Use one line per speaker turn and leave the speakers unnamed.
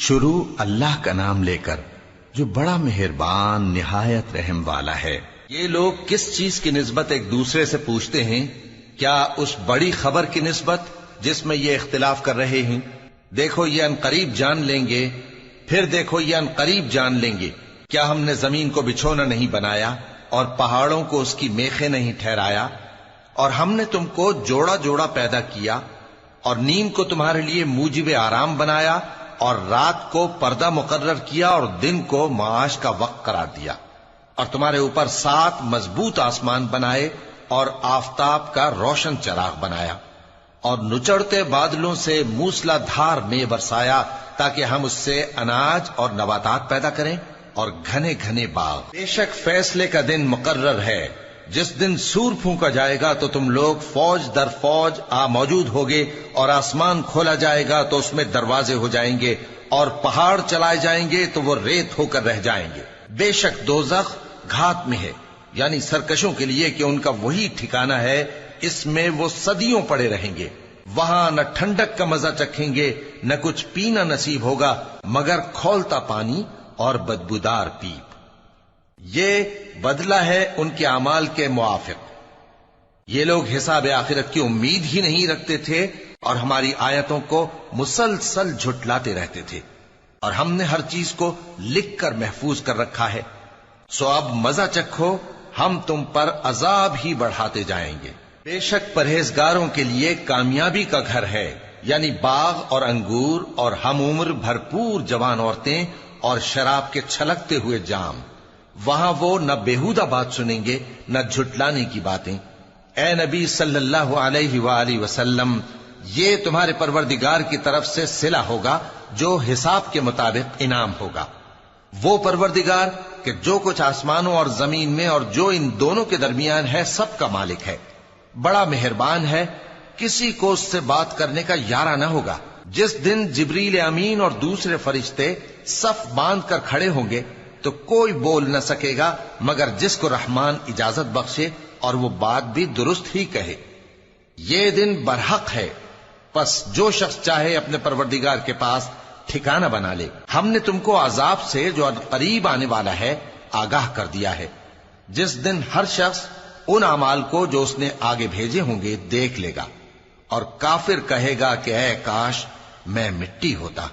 شروع اللہ کا نام لے کر جو بڑا مہربان نہایت رحم والا ہے۔ یہ لوگ کس چیز کی نسبت ایک دوسرے سے پوچھتے ہیں؟ کیا اس بڑی خبر کی نسبت جس میں یہ اختلاف کر رہے ہیں؟ دیکھو یہ عنقریب جان لیں گے، پھر دیکھو یہ عنقریب جان لیں گے۔ کیا ہم نے زمین کو بچھونا نہیں بنایا اور پہاڑوں کو اس کی میخیں نہیں ٹھہرایا؟ اور ہم نے تم کو جوڑا جوڑا پیدا کیا اور نیند کو تمہارے لیے موجب آرام بنایا اور رات کو پردہ مقرر کیا اور دن کو معاش کا وقت قرار دیا، اور تمہارے اوپر 7 مضبوط آسمان بنائے اور آفتاب کا روشن چراغ بنایا، اور نچڑتے بادلوں سے موسلا دھار میں برسایا تاکہ ہم اس سے اناج اور نباتات پیدا کریں اور گھنے گھنے باغ۔ بے شک فیصلے کا دن مقرر ہے، جس دن سور پھونکا جائے گا تو تم لوگ فوج در فوج موجود ہوگے، اور آسمان کھولا جائے گا تو اس میں دروازے ہو جائیں گے، اور پہاڑ چلائے جائیں گے تو وہ ریت ہو کر رہ جائیں گے۔ بے شک دوزخ گھات میں ہے، یعنی سرکشوں کے لیے کہ ان کا وہی ٹھکانہ ہے، اس میں وہ صدیوں پڑے رہیں گے۔ وہاں نہ ٹھنڈک کا مزہ چکھیں گے، نہ کچھ پینا نصیب ہوگا مگر کھولتا پانی اور بدبودار پیپ۔ یہ بدلہ ہے ان کے اعمال کے موافق۔ یہ لوگ حساب آخرت کی امید ہی نہیں رکھتے تھے اور ہماری آیتوں کو مسلسل جھٹلاتے رہتے تھے، اور ہم نے ہر چیز کو لکھ کر محفوظ کر رکھا ہے۔ سو اب مزہ چکھو، ہم تم پر عذاب ہی بڑھاتے جائیں گے۔ بے شک پرہیزگاروں کے لیے کامیابی کا گھر ہے، یعنی باغ اور انگور اور ہم عمر بھرپور جوان عورتیں اور شراب کے چھلکتے ہوئے جام۔ وہاں وہ نہ بیہودہ بات سنیں گے نہ جھٹلانے کی باتیں۔ اے نبی صلی اللہ علیہ وآلہ وسلم، یہ تمہارے پروردگار کی طرف سے صلہ ہوگا جو حساب کے مطابق انعام ہوگا۔ وہ پروردگار کہ جو کچھ آسمانوں اور زمین میں اور جو ان دونوں کے درمیان ہے سب کا مالک ہے، بڑا مہربان ہے، کسی کو اس سے بات کرنے کا یارہ نہ ہوگا۔ جس دن جبریل امین اور دوسرے فرشتے صف باندھ کر کھڑے ہوں گے تو کوئی بول نہ سکے گا مگر جس کو رحمان اجازت بخشے اور وہ بات بھی درست ہی کہے۔ یہ دن برحق ہے، پس جو شخص چاہے اپنے پروردگار کے پاس ٹھکانہ بنا لے۔ ہم نے تم کو عذاب سے جو قریب آنے والا ہے آگاہ کر دیا ہے، جس دن ہر شخص ان اعمال کو جو اس نے آگے بھیجے ہوں گے دیکھ لے گا، اور کافر کہے گا کہ اے کاش میں مٹی ہوتا۔